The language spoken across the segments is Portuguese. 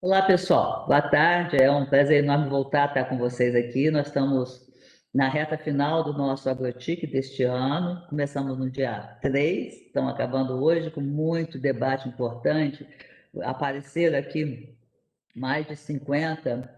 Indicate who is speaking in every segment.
Speaker 1: Olá, pessoal. Boa tarde. É um prazer enorme voltar a estar com vocês aqui. Nós estamos na reta final do nosso AgroTIC deste ano. Começamos no dia 3, estamos acabando hoje com muito debate importante. Apareceram aqui mais de 50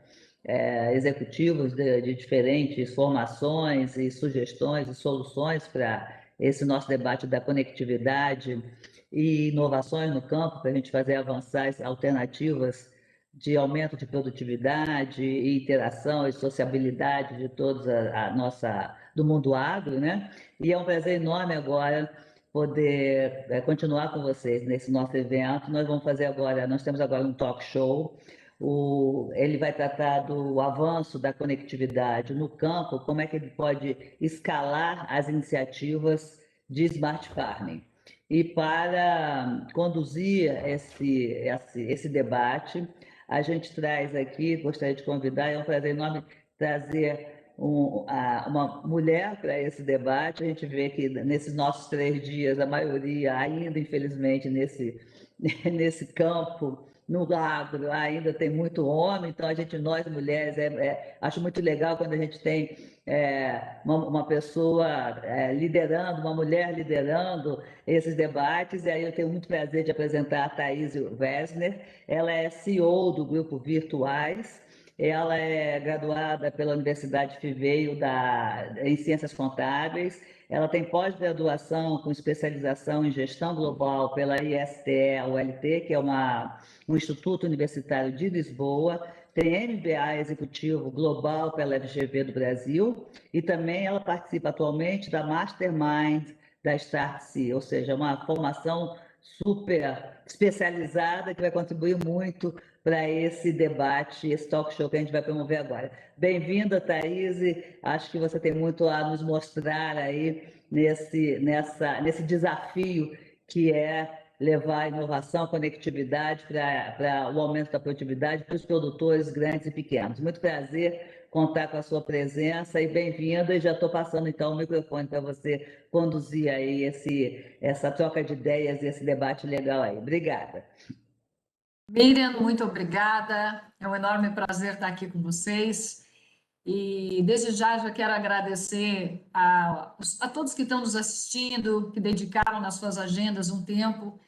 Speaker 1: executivos de diferentes formações e sugestões e soluções para esse nosso debate da conectividade e inovações no campo, para a gente fazer avançar as alternativas de aumento de produtividade e interação e sociabilidade de todos a nossa do mundo agro, né? E é um prazer enorme agora poder continuar com vocês nesse nosso evento. Nós temos agora um talk show. Ele vai tratar do avanço da conectividade no campo, como é que ele pode escalar as iniciativas de smart farming. E para conduzir esse debate, a gente traz aqui, gostaria de convidar, é um prazer enorme trazer uma mulher para esse debate. A gente vê que nesses nossos 3 dias, a maioria ainda, infelizmente, nesse campo, no agro, ainda tem muito homem, então nós mulheres, acho muito legal quando a gente tem uma pessoa liderando, uma mulher liderando esses debates, e aí eu tenho muito prazer de apresentar a Thaís Wessner. Ela é CEO do Grupo Virtuais. Ela é graduada pela Universidade Fiveio em Ciências Contábeis. Ela tem pós-graduação com especialização em Gestão Global pela ISTE-ULT, que é um Instituto Universitário de Lisboa. Tem MBA Executivo Global pela FGV do Brasil. E também ela participa atualmente da Mastermind da Startse, ou seja, uma formação super especializada que vai contribuir muito para esse debate, esse talk show que a gente vai promover agora. Bem-vinda, Thaís. Acho que você tem muito a nos mostrar aí nesse desafio que é levar a inovação, a conectividade para o aumento da produtividade para os produtores grandes e pequenos. Muito prazer contar com a sua presença e bem-vinda. E já estou passando então o microfone para você conduzir aí essa troca de ideias e esse debate legal aí. Obrigada.
Speaker 2: Miriam, muito obrigada. É um enorme prazer estar aqui com vocês. E desde já quero agradecer a todos que estão nos assistindo, que dedicaram nas suas agendas um tempo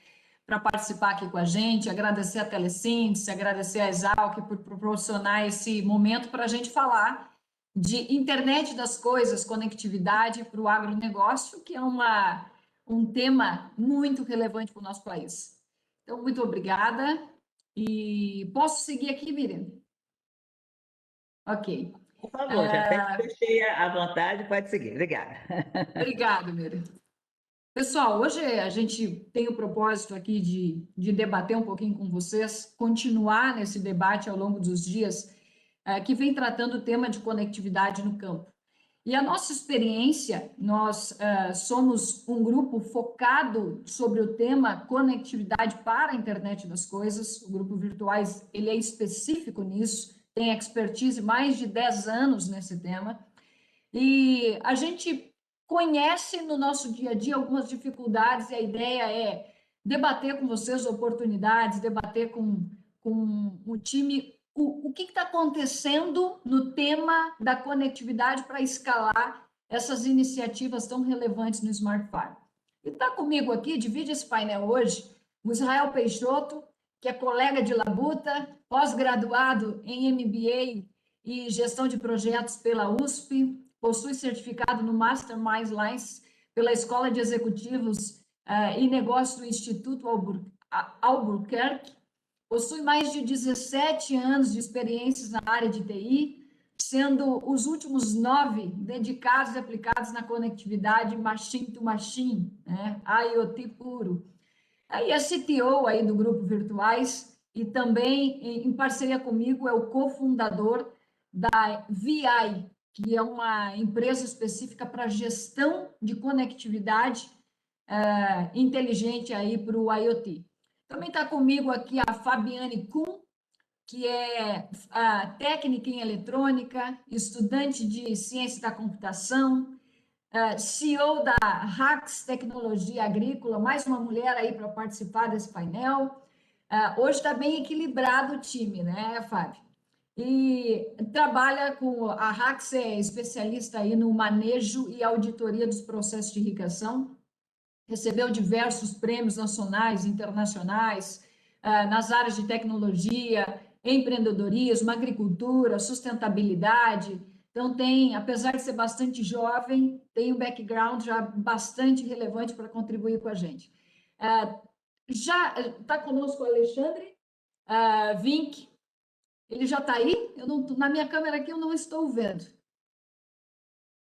Speaker 2: para participar aqui com a gente, agradecer a Telesíntese, agradecer a Exalc por proporcionar esse momento para a gente falar de internet das coisas, conectividade para o agronegócio, que é um tema muito relevante para o nosso país. Então, muito obrigada. E posso seguir aqui, Miriam? Ok.
Speaker 1: Por favor, já até te deixei à vontade, pode seguir. Obrigada.
Speaker 2: Obrigada, Miriam. Pessoal, hoje a gente tem o propósito aqui de debater um pouquinho com vocês, continuar nesse debate ao longo dos dias, que vem tratando o tema de conectividade no campo. E a nossa experiência, nós somos um grupo focado sobre o tema conectividade para a internet das coisas. O Grupo Virtuais, ele é específico nisso, tem expertise mais de 10 anos nesse tema. E a gente conhece no nosso dia a dia algumas dificuldades e a ideia é debater com vocês oportunidades, debater com o time o que está acontecendo no tema da conectividade para escalar essas iniciativas tão relevantes no Smart Farm. E está comigo aqui, divide esse painel hoje, o Israel Peixoto, que é colega de labuta, pós-graduado em MBA e gestão de projetos pela USP, possui certificado no Mastermind Lines pela Escola de Executivos e Negócios do Instituto Albuquerque, possui mais de 17 anos de experiências na área de TI, sendo os últimos 9 dedicados e aplicados na conectividade machine to machine, né? IoT puro. Aí é CTO aí do Grupo Virtuais e também, em parceria comigo, é o cofundador da VI, que é uma empresa específica para gestão de conectividade inteligente aí para o IoT. Também está comigo aqui a Fabiane Kuhn, que é técnica em eletrônica, estudante de ciência da computação, CEO da Rax Tecnologia Agrícola, mais uma mulher aí para participar desse painel. Hoje está bem equilibrado o time, né, Fábio? E trabalha com a Rax, é especialista aí no manejo e auditoria dos processos de irrigação, recebeu diversos prêmios nacionais e internacionais nas áreas de tecnologia, empreendedorismo, agricultura, sustentabilidade. Então tem, apesar de ser bastante jovem, tem um background já bastante relevante para contribuir com a gente. Já está conosco o Alexandre Vink. Ele já está aí? Eu não, na minha câmera aqui eu não estou vendo.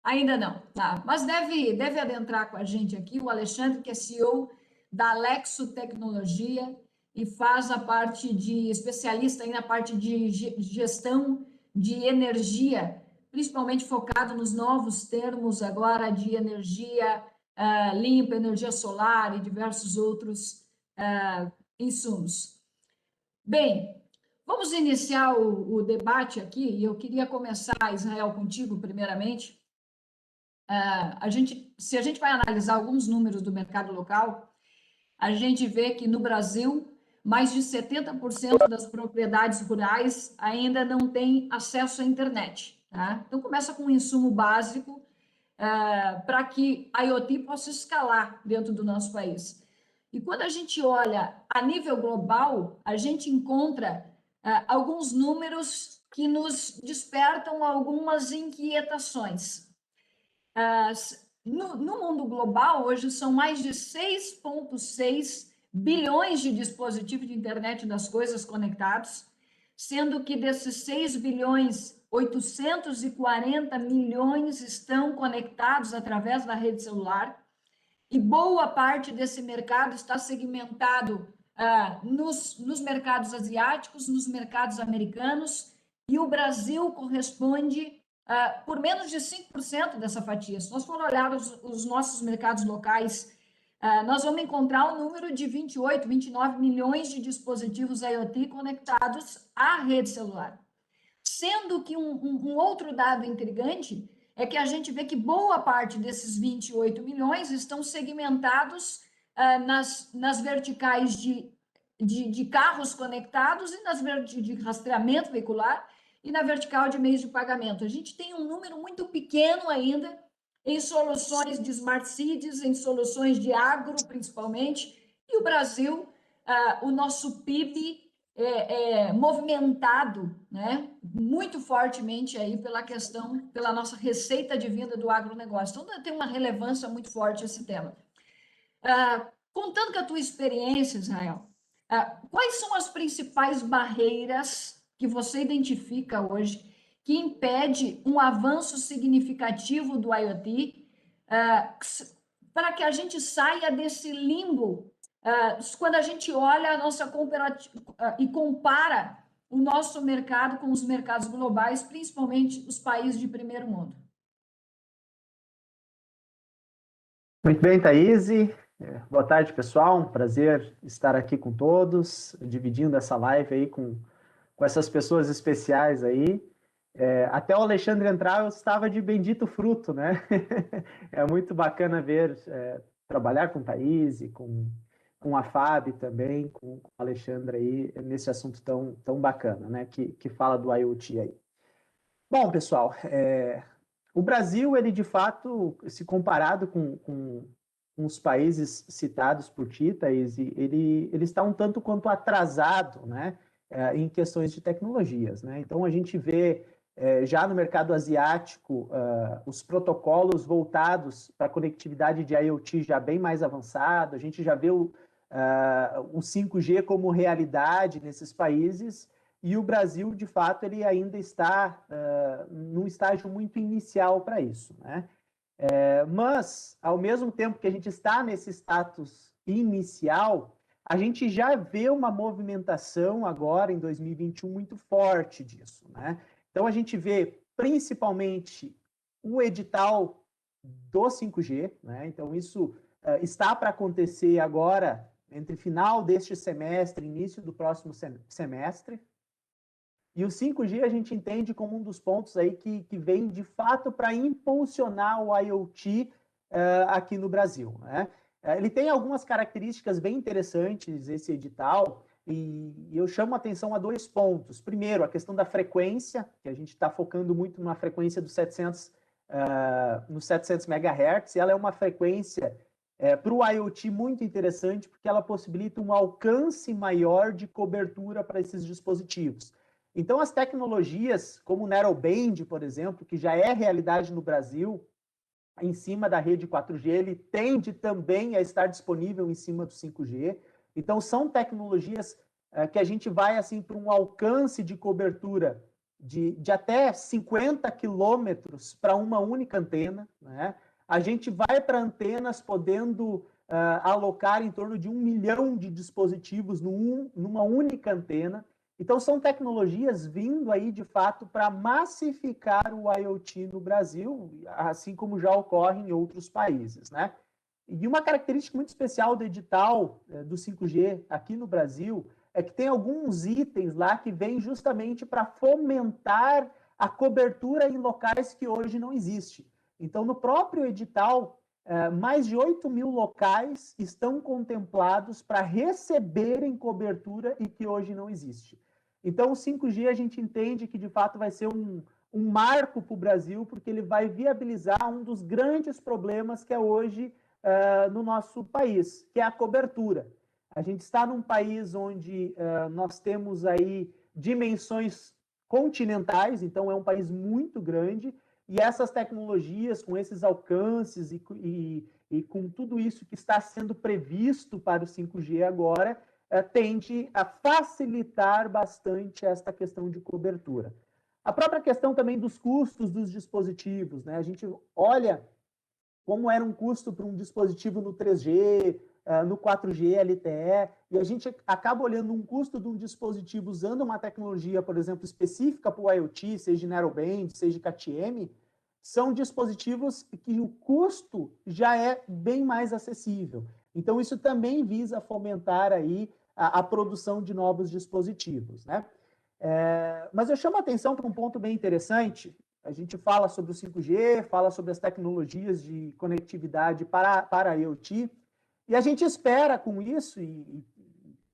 Speaker 2: Ainda não, tá? Mas deve adentrar com a gente aqui o Alexandre, que é CEO da Alexo Tecnologia e faz a parte de especialista aí na parte de gestão de energia, principalmente focado nos novos termos agora de energia limpa, energia solar e diversos outros insumos. Bem, vamos iniciar o debate aqui, e eu queria começar, Israel, contigo, primeiramente. Se a gente vai analisar alguns números do mercado local, a gente vê que no Brasil, mais de 70% das propriedades rurais ainda não têm acesso à internet. Tá? Então, começa com um insumo básico para que a IoT possa escalar dentro do nosso país. E quando a gente olha a nível global, a gente encontra alguns números que nos despertam algumas inquietações. No mundo global, hoje são mais de 6,6 bilhões de dispositivos de internet das coisas conectados, sendo que desses 6 bilhões, 840 milhões estão conectados através da rede celular, e boa parte desse mercado está segmentado nos mercados asiáticos, nos mercados americanos, e o Brasil corresponde por menos de 5% dessa fatia. Se nós formos olhar os nossos mercados locais, nós vamos encontrar um número de 28, 29 milhões de dispositivos IoT conectados à rede celular. Sendo que um outro dado intrigante é que a gente vê que boa parte desses 28 milhões estão segmentados nas verticais de carros conectados e nas de rastreamento veicular e na vertical de meios de pagamento. A gente tem um número muito pequeno ainda em soluções de smart cities, em soluções de agro, principalmente, e o Brasil, o nosso PIB movimentado, né, muito fortemente aí pela nossa receita de vinda do agronegócio. Então, tem uma relevância muito forte esse tema. Contando com a tua experiência, Israel, quais são as principais barreiras que você identifica hoje que impede um avanço significativo do IoT para que a gente saia desse limbo quando a gente olha a nossa comparativa e compara o nosso mercado com os mercados globais, principalmente os países de primeiro mundo?
Speaker 3: Muito bem, Thaís. Boa tarde, pessoal. Um prazer estar aqui com todos, dividindo essa live aí com essas pessoas especiais aí. Até o Alexandre entrar, eu estava de bendito fruto, né? É muito bacana ver, trabalhar com Thaís, com a Fábio também, com o Alexandre aí, nesse assunto tão bacana, né? Que fala do IoT aí. Bom, pessoal, o Brasil, ele de fato, se comparado com os países citados por ti, Thaís, ele está um tanto quanto atrasado, né, em questões de tecnologias, né? Então, a gente vê já no mercado asiático os protocolos voltados para a conectividade de IoT já bem mais avançado, a gente já vê o 5G como realidade nesses países, e o Brasil, de fato, ele ainda está num estágio muito inicial para isso, né? Mas, ao mesmo tempo que a gente está nesse status inicial, a gente já vê uma movimentação agora, em 2021, muito forte disso, né? Então, a gente vê, principalmente, o edital do 5G, né? Então, isso está para acontecer agora, entre final deste semestre e início do próximo semestre. E o 5G a gente entende como um dos pontos aí que vem, de fato, para impulsionar o IoT aqui no Brasil, né? Ele tem algumas características bem interessantes, esse edital. E eu chamo a atenção a 2 pontos. Primeiro, a questão da frequência, que a gente está focando muito na frequência dos 700, nos 700 MHz, e ela é uma frequência para o IoT muito interessante, porque ela possibilita um alcance maior de cobertura para esses dispositivos. Então, as tecnologias como o Narrowband, por exemplo, que já é realidade no Brasil, em cima da rede 4G, ele tende também a estar disponível em cima do 5G. Então, são tecnologias que a gente vai assim para um alcance de cobertura de até 50 quilômetros para uma única antena, né? A gente vai para antenas podendo alocar em torno de 1 milhão de dispositivos numa única antena. Então, são tecnologias vindo aí, de fato, para massificar o IoT no Brasil, assim como já ocorre em outros países, né? E uma característica muito especial do edital do 5G aqui no Brasil é que tem alguns itens lá que vêm justamente para fomentar a cobertura em locais que hoje não existe. Então, no próprio edital, mais de 8 mil locais estão contemplados para receberem cobertura e que hoje não existe. Então, o 5G a gente entende que, de fato, vai ser um marco para o Brasil, porque ele vai viabilizar um dos grandes problemas que é hoje no nosso país, que é a cobertura. A gente está num país onde nós temos aí dimensões continentais, então é um país muito grande, e essas tecnologias, com esses alcances e com tudo isso que está sendo previsto para o 5G agora, tende a facilitar bastante esta questão de cobertura. A própria questão também dos custos dos dispositivos, né? A gente olha como era um custo para um dispositivo no 3G, no 4G LTE, e a gente acaba olhando um custo de um dispositivo usando uma tecnologia, por exemplo, específica para o IoT, seja Narrowband, seja KTM, são dispositivos que o custo já é bem mais acessível. Então, isso também visa fomentar aí a produção de novos dispositivos, né? Mas eu chamo a atenção para um ponto bem interessante. A gente fala sobre o 5G, fala sobre as tecnologias de conectividade para IoT, e a gente espera com isso, e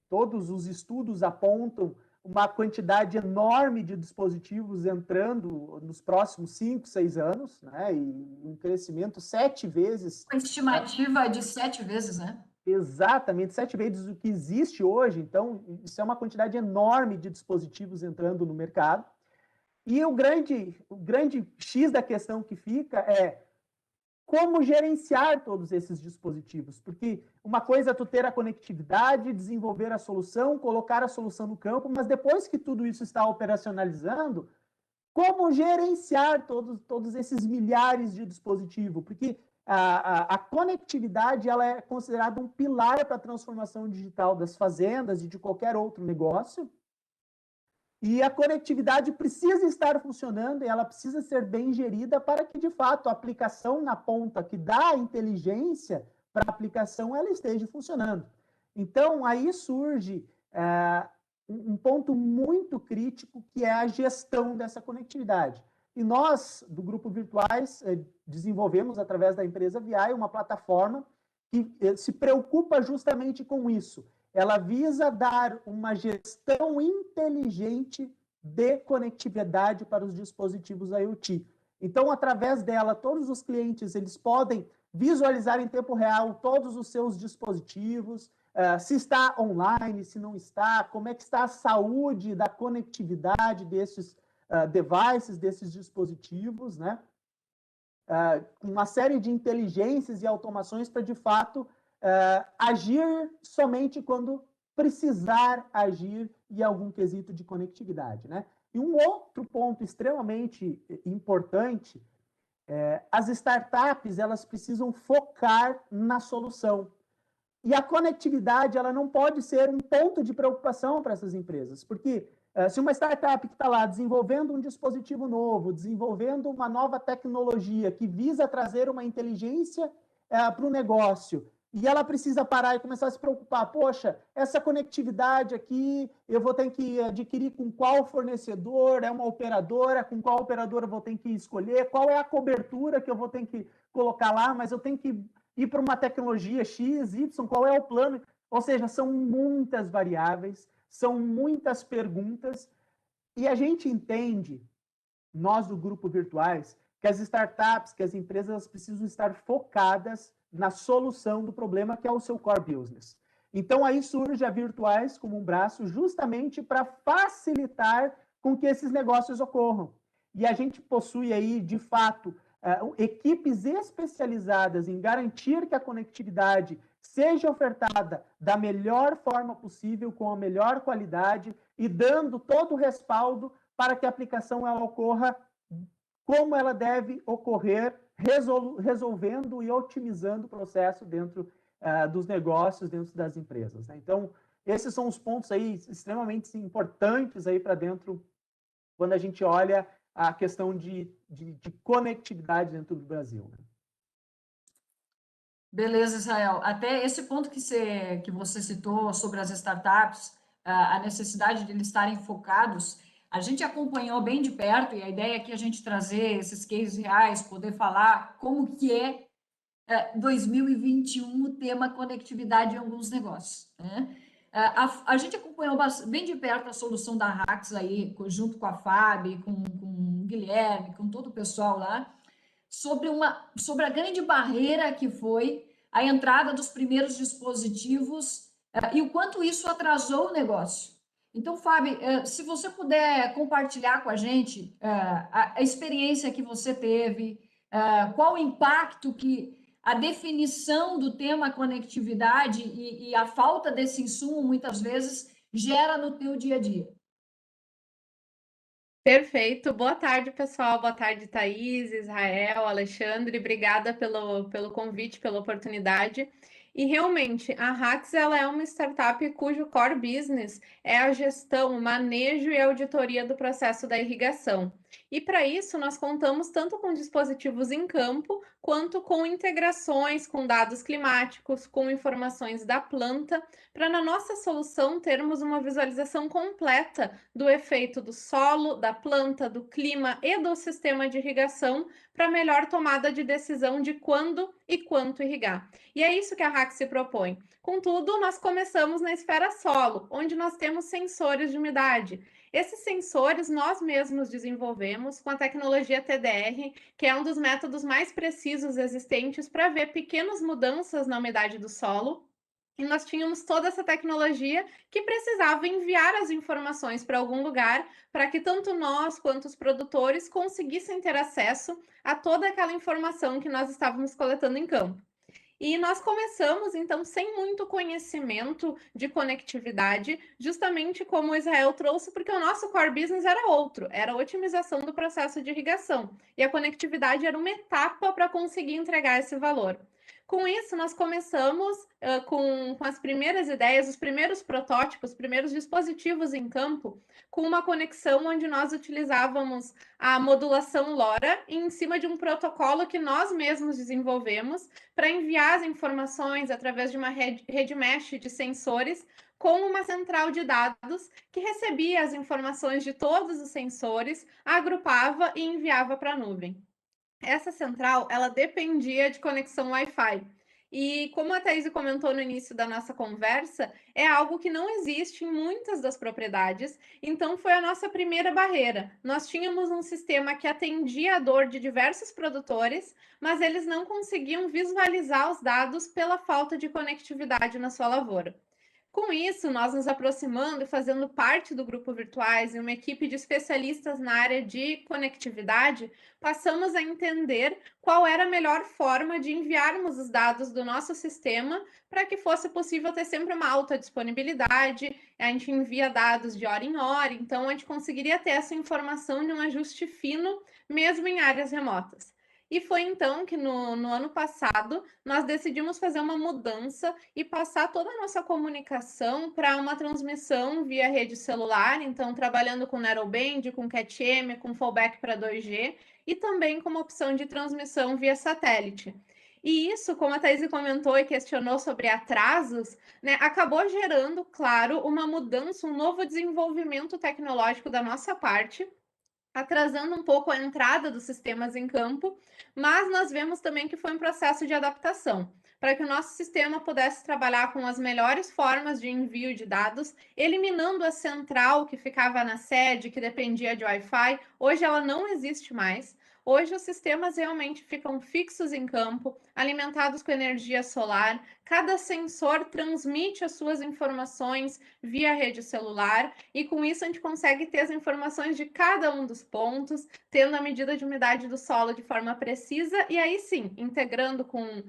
Speaker 3: todos os estudos apontam uma quantidade enorme de dispositivos entrando nos próximos 5, 6 anos, né? E um crescimento 7 vezes.
Speaker 2: A estimativa de 7 vezes, né?
Speaker 3: Exatamente, 7 vezes o que existe hoje. Então, isso é uma quantidade enorme de dispositivos entrando no mercado. E o grande X da questão que fica é como gerenciar todos esses dispositivos. Porque uma coisa é tu ter a conectividade, desenvolver a solução, colocar a solução no campo, mas depois que tudo isso está operacionalizando, como gerenciar todos esses milhares de dispositivos? Porque a conectividade ela é considerada um pilar para a transformação digital das fazendas e de qualquer outro negócio. E a conectividade precisa estar funcionando e ela precisa ser bem gerida para que, de fato, a aplicação na ponta que dá a inteligência para a aplicação ela esteja funcionando. Então, aí surge um ponto muito crítico, que é a gestão dessa conectividade. E nós, do Grupo Virtuais, desenvolvemos, através da empresa VI, uma plataforma que se preocupa justamente com isso. Ela visa dar uma gestão inteligente de conectividade para os dispositivos IoT. Então, através dela, todos os clientes eles podem visualizar em tempo real todos os seus dispositivos, se está online, se não está, como é que está a saúde da conectividade desses devices, desses dispositivos, né? Uma série de inteligências e automações para, de fato, agir somente quando precisar agir em algum quesito de conectividade, né? E um outro ponto extremamente importante as startups elas precisam focar na solução. E a conectividade ela não pode ser um ponto de preocupação para essas empresas, porque se uma startup que está lá desenvolvendo um dispositivo novo, desenvolvendo uma nova tecnologia que visa trazer uma inteligência para o negócio, e ela precisa parar e começar a se preocupar, poxa, essa conectividade aqui, eu vou ter que adquirir com qual fornecedor, é uma operadora, com qual operadora eu vou ter que escolher, qual é a cobertura que eu vou ter que colocar lá, mas eu tenho que ir para uma tecnologia X, Y, qual é o plano? Ou seja, são muitas variáveis, são muitas perguntas, e a gente entende, nós do Grupo Virtuais, que as startups, que as empresas precisam estar focadas na solução do problema, que é o seu core business. Então, aí surge a Virtuais como um braço justamente para facilitar com que esses negócios ocorram. E a gente possui aí, de fato, equipes especializadas em garantir que a conectividade seja ofertada da melhor forma possível, com a melhor qualidade e dando todo o respaldo para que a aplicação ela ocorra como ela deve ocorrer, resolvendo e otimizando o processo dentro dos negócios, dentro das empresas, né? Então, esses são os pontos aí extremamente importantes aí para dentro, quando a gente olha a questão de conectividade dentro do Brasil, né?
Speaker 2: Beleza, Israel. Até esse ponto que você citou sobre as startups, a necessidade de eles estarem focados, a gente acompanhou bem de perto, e a ideia aqui é a gente trazer esses cases reais, poder falar como que é 2021 o tema conectividade em alguns negócios, né? A gente acompanhou bem de perto a solução da Rax aí, junto com a Fábio, com o Guilherme, com todo o pessoal lá, sobre a grande barreira que foi a entrada dos primeiros dispositivos e o quanto isso atrasou o negócio. Então, Fábio, se você puder compartilhar com a gente a experiência que você teve, qual o impacto que a definição do tema conectividade e a falta desse insumo, muitas vezes, gera no teu dia a dia.
Speaker 4: Perfeito. Boa tarde, pessoal. Boa tarde, Thaís, Israel, Alexandre. Obrigada pelo convite, pela oportunidade. E realmente, a Rax ela é uma startup cujo core business é a gestão, manejo e auditoria do processo da irrigação. E para isso, nós contamos tanto com dispositivos em campo, quanto com integrações com dados climáticos, com informações da planta, para na nossa solução termos uma visualização completa do efeito do solo, da planta, do clima e do sistema de irrigação para melhor tomada de decisão de quando e quanto irrigar. E é isso que a Rax se propõe. Contudo, nós começamos na esfera solo, onde nós temos sensores de umidade. Esses sensores nós mesmos desenvolvemos com a tecnologia TDR, que é um dos métodos mais precisos existentes para ver pequenas mudanças na umidade do solo. E nós tínhamos toda essa tecnologia que precisava enviar as informações para algum lugar para que tanto nós quanto os produtores conseguissem ter acesso a toda aquela informação que nós estávamos coletando em campo. E nós começamos, então, sem muito conhecimento de conectividade, justamente como o Israel trouxe, porque o nosso core business era outro, era a otimização do processo de irrigação. E a conectividade era uma etapa para conseguir entregar esse valor. Com isso, nós começamos com as primeiras ideias, os primeiros protótipos, os primeiros dispositivos em campo, com uma conexão onde nós utilizávamos a modulação LoRa em cima de um protocolo que nós mesmos desenvolvemos para enviar as informações através de uma rede mesh de sensores com uma central de dados que recebia as informações de todos os sensores, agrupava e enviava para a nuvem. Essa central, ela dependia de conexão Wi-Fi. E como a Thaís comentou no início da nossa conversa, é algo que não existe em muitas das propriedades, então foi a nossa primeira barreira. Nós tínhamos um sistema que atendia a dor de diversos produtores, mas eles não conseguiam visualizar os dados pela falta de conectividade na sua lavoura. Com isso, nós nos aproximando e fazendo parte do Grupo Virtuais e uma equipe de especialistas na área de conectividade, passamos a entender qual era a melhor forma de enviarmos os dados do nosso sistema para que fosse possível ter sempre uma alta disponibilidade. A gente envia dados de hora em hora, então a gente conseguiria ter essa informação de um ajuste fino, mesmo em áreas remotas. E foi então que no ano passado nós decidimos fazer uma mudança e passar toda a nossa comunicação para uma transmissão via rede celular, então trabalhando com Narrowband, com CAT-M, com fallback para 2G e também com uma opção de transmissão via satélite. E isso, como a Thaís comentou e questionou sobre atrasos, né, acabou gerando, claro, uma mudança, um novo desenvolvimento tecnológico da nossa parte, atrasando um pouco a entrada dos sistemas em campo, mas nós vemos também que foi um processo de adaptação, para que o nosso sistema pudesse trabalhar com as melhores formas de envio de dados, eliminando a central que ficava na sede, que dependia de Wi-Fi. Hoje ela não existe mais. Hoje os sistemas realmente ficam fixos em campo, alimentados com energia solar. Cada sensor transmite as suas informações via rede celular e com isso a gente consegue ter as informações de cada um dos pontos, tendo a medida de umidade do solo de forma precisa e aí sim, integrando com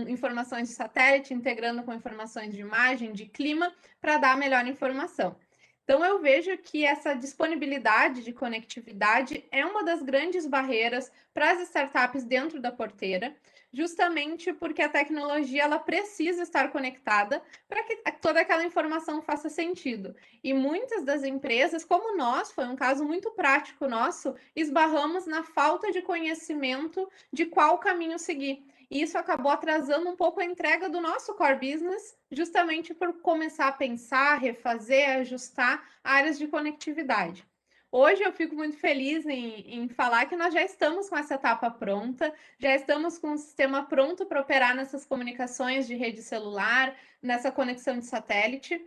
Speaker 4: informações de satélite, integrando com informações de imagem, de clima, para dar a melhor informação. Então, eu vejo que essa disponibilidade de conectividade é uma das grandes barreiras para as startups dentro da porteira, justamente porque a tecnologia ela precisa estar conectada para que toda aquela informação faça sentido. E muitas das empresas, como nós, foi um caso muito prático nosso, esbarramos na falta de conhecimento de qual caminho seguir. E isso acabou atrasando um pouco a entrega do nosso core business, justamente por começar a pensar, refazer, ajustar áreas de conectividade. Hoje eu fico muito feliz em falar que nós já estamos com essa etapa pronta, já estamos com o sistema pronto para operar nessas comunicações de rede celular, nessa conexão de satélite,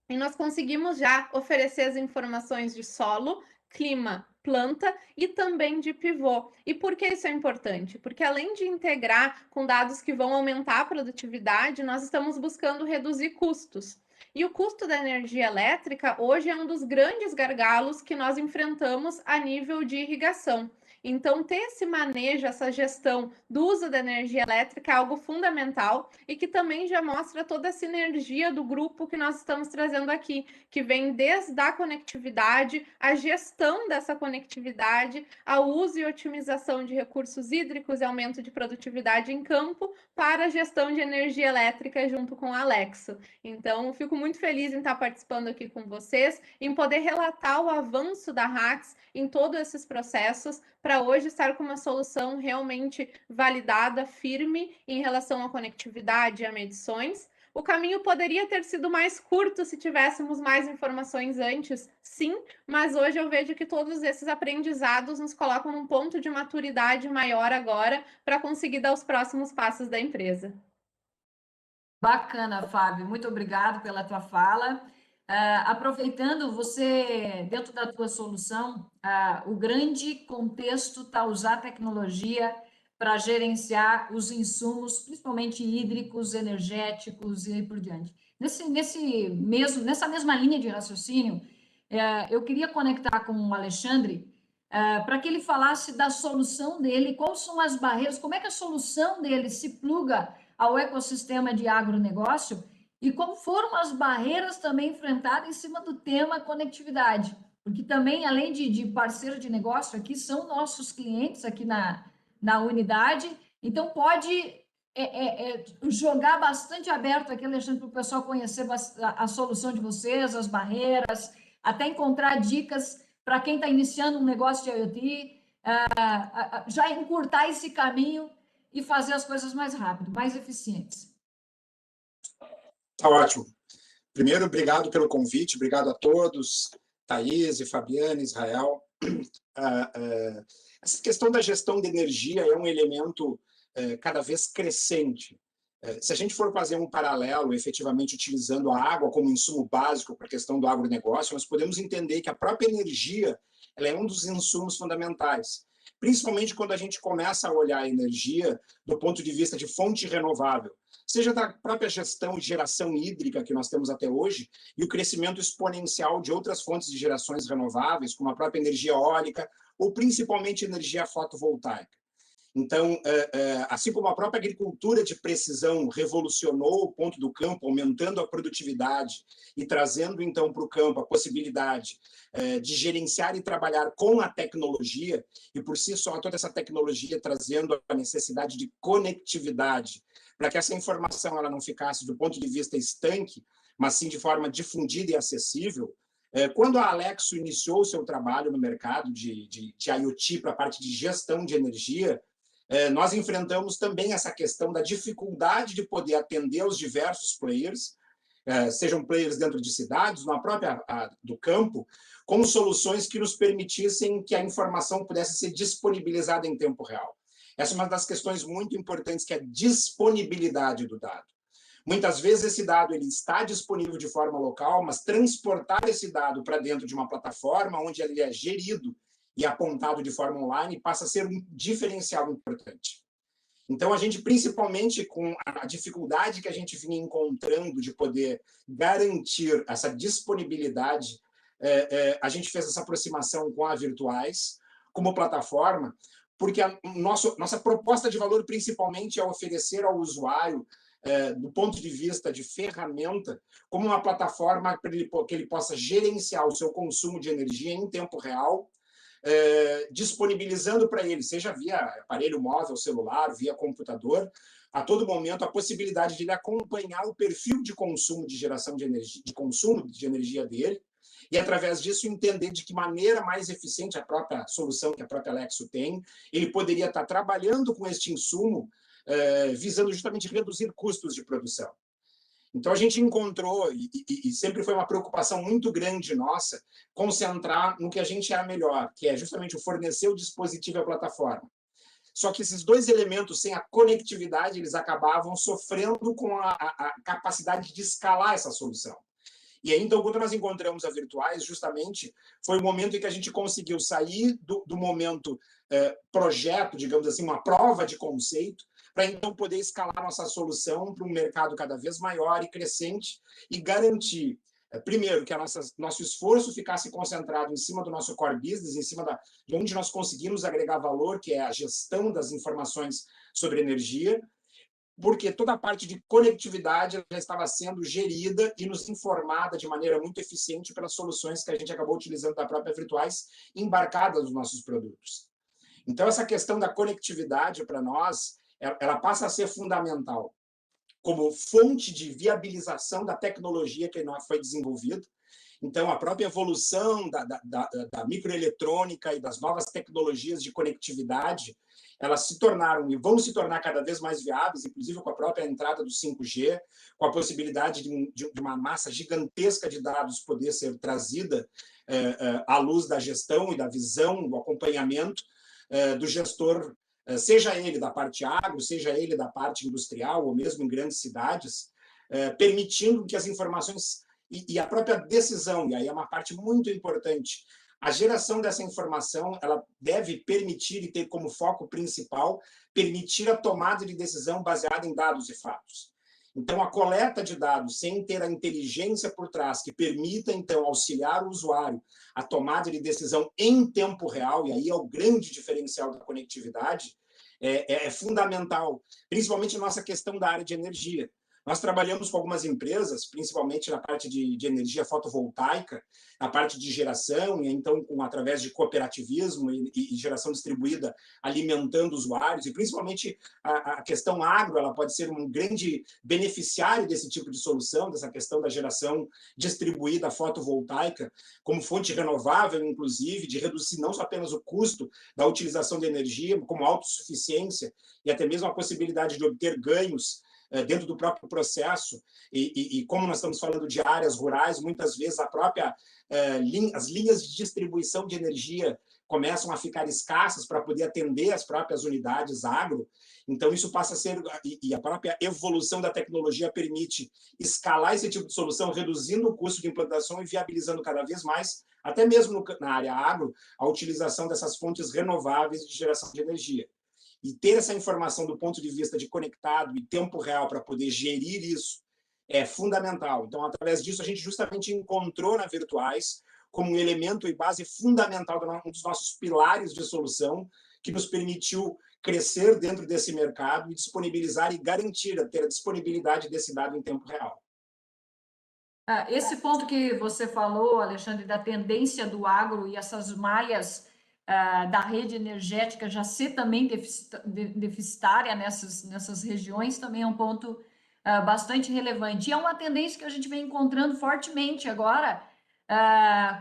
Speaker 4: e nós conseguimos já oferecer as informações de solo, clima, planta e também de pivô. E por que isso é importante? Porque além de integrar com dados que vão aumentar a produtividade, nós estamos buscando reduzir custos. E o custo da energia elétrica hoje é um dos grandes gargalos que nós enfrentamos a nível de irrigação. Então, ter esse manejo, essa gestão do uso da energia elétrica é algo fundamental e que também já mostra toda a sinergia do grupo que nós estamos trazendo aqui, que vem desde a conectividade, a gestão dessa conectividade, ao uso e otimização de recursos hídricos e aumento de produtividade em campo, para a gestão de energia elétrica junto com a Alexo. Então, fico muito feliz em estar participando aqui com vocês, em poder relatar o avanço da Hax em todos esses processos, para hoje estar com uma solução realmente validada, firme em relação à conectividade e a medições. O caminho poderia ter sido mais curto se tivéssemos mais informações antes, sim, mas hoje eu vejo que todos esses aprendizados nos colocam num ponto de maturidade maior agora para conseguir dar os próximos passos da empresa.
Speaker 2: Bacana, Fábio. Muito obrigado pela tua fala. Aproveitando, você, dentro da tua solução, o grande contexto está usar a tecnologia para gerenciar os insumos, principalmente hídricos, energéticos e aí por diante. Nessa mesma linha de raciocínio, eu queria conectar com o Alexandre para que ele falasse da solução dele, quais são as barreiras, como é que a solução dele se pluga ao ecossistema de agronegócio e como foram as barreiras também enfrentadas em cima do tema conectividade, porque também, além de parceiro de negócio aqui, são nossos clientes aqui na unidade, então pode jogar bastante aberto aqui, Alexandre, para o pessoal conhecer a solução de vocês, as barreiras, até encontrar dicas para quem está iniciando um negócio de IoT, já encurtar esse caminho e fazer as coisas mais rápido, mais eficientes.
Speaker 5: Tá ótimo. Primeiro, obrigado pelo convite, obrigado a todos, Thaís, Fabiana, Israel. Essa questão da gestão de energia é um elemento cada vez crescente. Se a gente for fazer um paralelo, efetivamente utilizando a água como insumo básico para a questão do agronegócio, nós podemos entender que a própria energia ela é um dos insumos fundamentais, principalmente quando a gente começa a olhar a energia do ponto de vista de fonte renovável, seja da própria gestão e geração hídrica que nós temos até hoje e o crescimento exponencial de outras fontes de gerações renováveis, como a própria energia eólica ou principalmente energia fotovoltaica. Então, assim como a própria agricultura de precisão revolucionou o ponto do campo, aumentando a produtividade e trazendo, então, para o campo a possibilidade de gerenciar e trabalhar com a tecnologia, e por si só toda essa tecnologia trazendo a necessidade de conectividade, para que essa informação ela não ficasse do ponto de vista estanque, mas sim de forma difundida e acessível. Quando a Alexo iniciou o seu trabalho no mercado de IoT para a parte de gestão de energia, nós enfrentamos também essa questão da dificuldade de poder atender aos diversos players, sejam players dentro de cidades, na própria do campo, com soluções que nos permitissem que a informação pudesse ser disponibilizada em tempo real. Essa é uma das questões muito importantes, que é a disponibilidade do dado. Muitas vezes esse dado ele está disponível de forma local, mas transportar esse dado para dentro de uma plataforma onde ele é gerido e apontado de forma online passa a ser um diferencial importante. Então, a gente, principalmente com a dificuldade que a gente vinha encontrando de poder garantir essa disponibilidade, a gente fez essa aproximação com a Virtuais como plataforma, porque a nossa proposta de valor, principalmente, é oferecer ao usuário, do ponto de vista de ferramenta, como uma plataforma para que ele possa gerenciar o seu consumo de energia em tempo real, disponibilizando para ele, seja via aparelho móvel, celular, via computador, a todo momento a possibilidade de ele acompanhar o perfil de consumo de geração de energia, de consumo de energia dele, e através disso entender de que maneira mais eficiente a própria solução que a própria Alexo tem, ele poderia estar trabalhando com este insumo, visando justamente reduzir custos de produção. Então, a gente encontrou, e sempre foi uma preocupação muito grande nossa, concentrar no que a gente era melhor, que é justamente o fornecer o dispositivo e a plataforma. Só que esses dois elementos, sem a conectividade, eles acabavam sofrendo com a capacidade de escalar essa solução. E aí, então, quando nós encontramos a Virtuais, justamente, foi o momento em que a gente conseguiu sair do momento projeto, digamos assim, uma prova de conceito, para então poder escalar nossa solução para um mercado cada vez maior e crescente e garantir, primeiro, que nosso esforço ficasse concentrado em cima do nosso core business, em cima de onde nós conseguimos agregar valor, que é a gestão das informações sobre energia, porque toda a parte de conectividade já estava sendo gerida e nos informada de maneira muito eficiente pelas soluções que a gente acabou utilizando da própria Virtuais, embarcadas nos nossos produtos. Então, essa questão da conectividade, para nós, ela passa a ser fundamental como fonte de viabilização da tecnologia que foi desenvolvida. Então, a própria evolução da microeletrônica e das novas tecnologias de conectividade, elas se tornaram e vão se tornar cada vez mais viáveis, inclusive com a própria entrada do 5G, com a possibilidade de uma massa gigantesca de dados poder ser trazida à luz da gestão e da visão, do acompanhamento do gestor, seja ele da parte agro, seja ele da parte industrial, ou mesmo em grandes cidades, permitindo que as informações e a própria decisão, e aí é uma parte muito importante, a geração dessa informação, ela deve permitir e ter como foco principal, permitir a tomada de decisão baseada em dados e fatos. Então, a coleta de dados, sem ter a inteligência por trás, que permita, então, auxiliar o usuário a tomada de decisão em tempo real, e aí é o grande diferencial da conectividade, é fundamental, principalmente na nossa questão da área de energia. Nós trabalhamos com algumas empresas, principalmente na parte de energia fotovoltaica, na parte de geração, e então através de cooperativismo e geração distribuída, alimentando usuários, e principalmente a questão agro, ela pode ser um grande beneficiário desse tipo de solução, dessa questão da geração distribuída fotovoltaica, como fonte renovável, inclusive, de reduzir não só apenas o custo da utilização de energia, como autossuficiência, e até mesmo a possibilidade de obter ganhos dentro do próprio processo, e como nós estamos falando de áreas rurais, muitas vezes as linhas de distribuição de energia começam a ficar escassas para poder atender as próprias unidades agro, então isso passa a ser, e a própria evolução da tecnologia permite escalar esse tipo de solução, reduzindo o custo de implantação e viabilizando cada vez mais, até mesmo na área agro, a utilização dessas fontes renováveis de geração de energia. E ter essa informação do ponto de vista de conectado e tempo real para poder gerir isso é fundamental. Então, através disso, a gente justamente encontrou na Virtuais como um elemento e base fundamental, um dos nossos pilares de solução, que nos permitiu crescer dentro desse mercado e disponibilizar e garantir ter a disponibilidade desse dado em tempo real.
Speaker 2: Esse ponto que você falou, Alexandre, da tendência do agro e essas malhas da rede energética já ser também deficitária nessas regiões, também é um ponto bastante relevante. E é uma tendência que a gente vem encontrando fortemente agora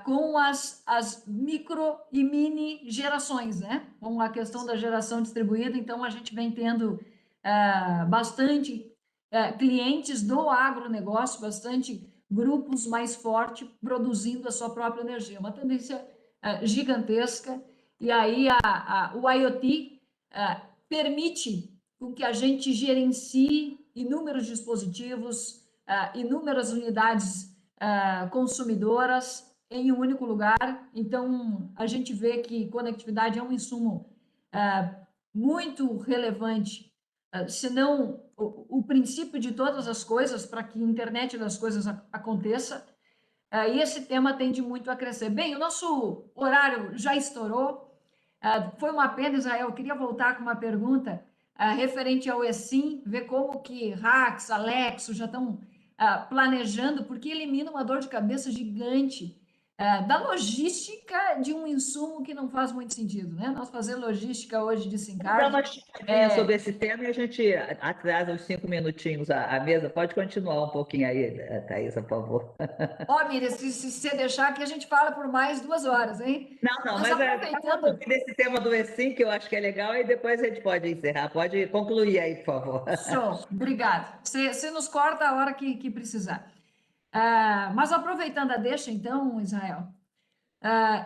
Speaker 2: com as micro e mini gerações, né? Com a questão da geração distribuída, então a gente vem tendo bastante clientes do agronegócio, bastante grupos mais fortes produzindo a sua própria energia. Uma tendência gigantesca. E aí o IoT permite com que a gente gerencie inúmeros dispositivos, inúmeras unidades consumidoras em um único lugar. Então, a gente vê que conectividade é um insumo muito relevante, se não o princípio de todas as coisas para que a internet das coisas aconteça. E esse tema tende muito a crescer. Bem, o nosso horário já estourou. Foi uma pena, Israel. Eu queria voltar com uma pergunta referente ao ESIM, ver como que Rax, Alexo já estão planejando, porque elimina uma dor de cabeça gigante da logística de um insumo que não faz muito sentido, né? Nós fazer logística hoje de
Speaker 1: Vamos dar
Speaker 2: SIM-card.
Speaker 1: uma esticadinha sobre esse tema e a gente atrasa uns 5 minutinhos a mesa. Pode continuar um pouquinho aí, Thaís, por favor.
Speaker 2: Miriam, se você deixar aqui, a gente fala por mais 2 horas, hein?
Speaker 1: Não,
Speaker 2: Mas
Speaker 1: mas
Speaker 2: aproveitando...
Speaker 1: fala um pouquinho desse tema do ESIM, que eu acho que é legal, e depois a gente pode encerrar. Pode concluir aí, por favor.
Speaker 2: Show, obrigado. Você nos corta a hora que precisar. Mas aproveitando a deixa, então, Israel,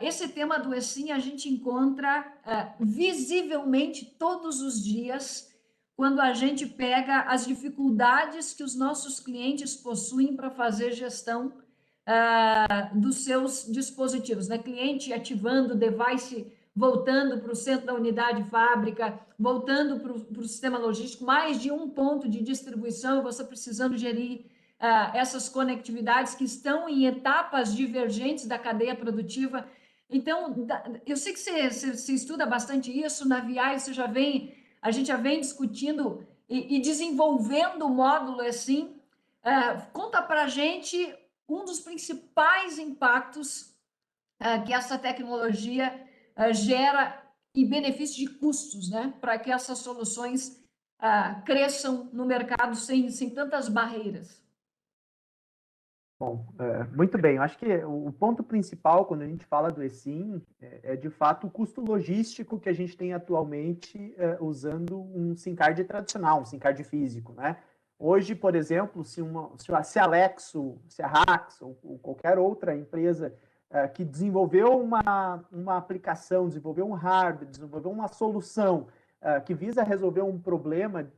Speaker 2: esse tema do ESIM a gente encontra visivelmente todos os dias quando a gente pega as dificuldades que os nossos clientes possuem para fazer gestão dos seus dispositivos, né? Cliente ativando o device, voltando para o centro da unidade fábrica, voltando para o sistema logístico, mais de um ponto de distribuição, você precisando gerir essas conectividades que estão em etapas divergentes da cadeia produtiva. Então, eu sei que você estuda bastante isso, na VI a gente já vem discutindo e desenvolvendo o módulo assim. Conta para a gente um dos principais impactos que essa tecnologia gera em benefício de custos, né? Para que essas soluções cresçam no mercado sem tantas barreiras.
Speaker 3: Bom, muito bem. Eu acho que o ponto principal quando a gente fala do ESIM é de fato o custo logístico que a gente tem atualmente usando um SIM-card tradicional, um SIM-card físico, né? Hoje, por exemplo, se a Alexo, se a Rax ou qualquer outra empresa que desenvolveu uma aplicação, desenvolveu um hardware, desenvolveu uma solução que visa resolver um problema,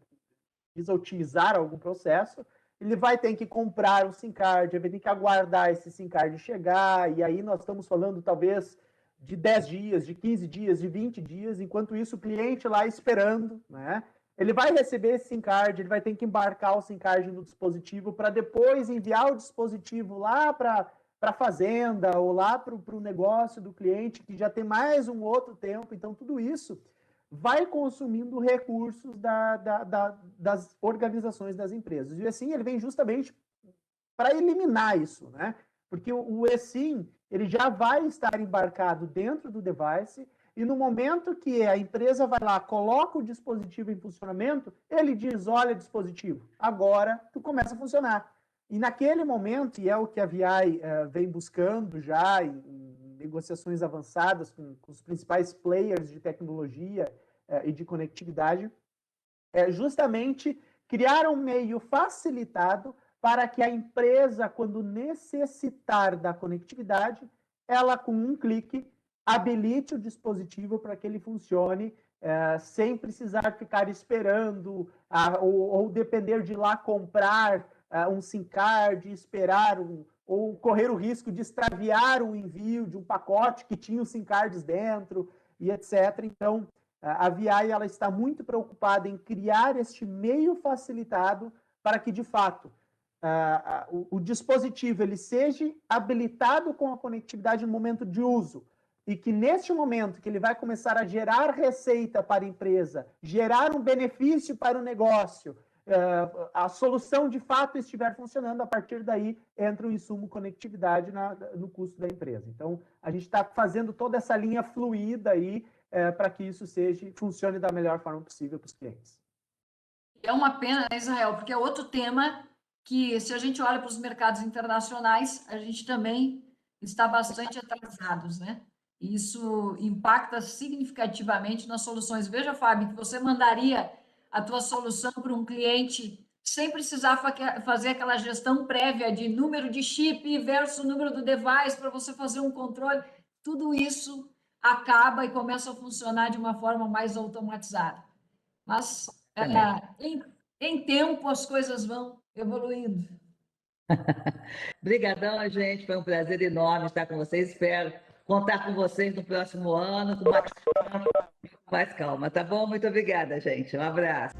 Speaker 3: visa otimizar algum processo, ele vai ter que comprar um SIM-card, vai ter que aguardar esse SIM-card chegar, e aí nós estamos falando talvez de 10 dias, de 15 dias, de 20 dias, enquanto isso o cliente lá esperando, né? Ele vai receber esse SIM-card, ele vai ter que embarcar o SIM-card no dispositivo para depois enviar o dispositivo lá para a fazenda ou lá para o negócio do cliente, que já tem mais um outro tempo. Então, tudo isso vai consumindo recursos das organizações das empresas. E assim, ele vem justamente para eliminar isso, né? Porque o eSIM, ele já vai estar embarcado dentro do device e no momento que a empresa vai lá, coloca o dispositivo em funcionamento, ele diz, olha, dispositivo, agora tu começa a funcionar. E naquele momento, e é o que a VI vem buscando já em negociações avançadas com os principais players de tecnologia e de conectividade, é justamente criar um meio facilitado para que a empresa, quando necessitar da conectividade, ela, com um clique, habilite o dispositivo para que ele funcione sem precisar ficar esperando ou depender de ir lá comprar um SIM-card, esperar ou correr o risco de extraviar o envio de um pacote que tinha os SIM-cards dentro e etc. Então, a VI ela está muito preocupada em criar este meio facilitado para que, de fato, o dispositivo ele seja habilitado com a conectividade no momento de uso e que, neste momento que ele vai começar a gerar receita para a empresa, gerar um benefício para o negócio, a solução de fato estiver funcionando, a partir daí entra o insumo conectividade no custo da empresa. Então, a gente está fazendo toda essa linha fluida aí para que isso funcione da melhor forma possível para os clientes.
Speaker 2: É uma pena, né, Israel, porque é outro tema que, se a gente olha para os mercados internacionais, a gente também está bastante atrasados, né? Isso impacta significativamente nas soluções. Veja, Fábio, que você mandaria a tua solução para um cliente sem precisar fazer aquela gestão prévia de número de chip versus número do device para você fazer um controle. Tudo isso acaba e começa a funcionar de uma forma mais automatizada. Mas, em tempo, as coisas vão evoluindo.
Speaker 1: Obrigadão, gente. Foi um prazer enorme estar com vocês. Espero contar com vocês no próximo ano, com mais calma, tá bom? Muito obrigada, gente. Um abraço.